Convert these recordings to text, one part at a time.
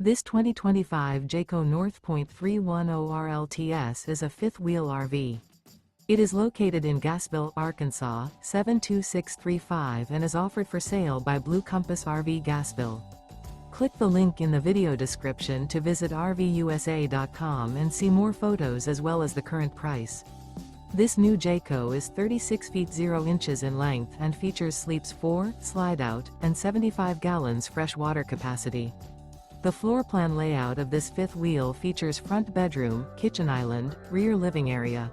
This 2025 Jayco North Point 310RLTS is a fifth-wheel RV. It is located in Gassville, Arkansas, 72635 and is offered for sale by Blue Compass RV Gassville. Click the link in the video description to visit RVUSA.com and see more photos as well as the current price. This new Jayco is 36 feet 0 inches in length and features sleeps 4, Slideout, and 75 gallons fresh water capacity. The floor plan layout of this fifth wheel features front bedroom, kitchen island, rear living area.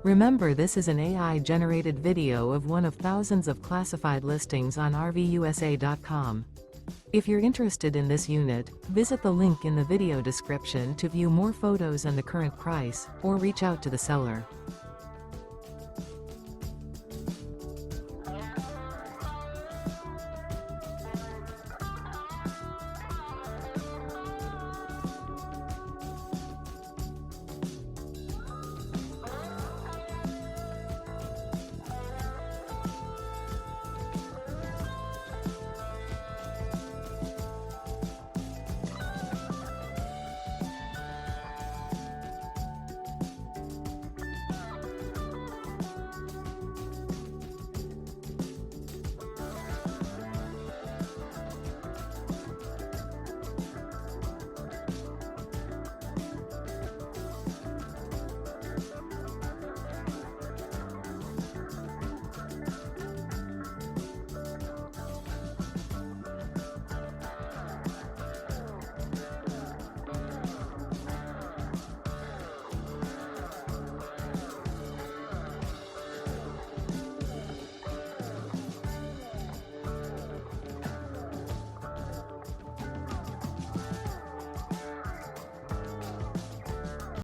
Remember, this is an AI-generated video of one of thousands of classified listings on RVUSA.com. If you're interested in this unit, visit the link in the video description to view more photos and the current price, or reach out to the seller.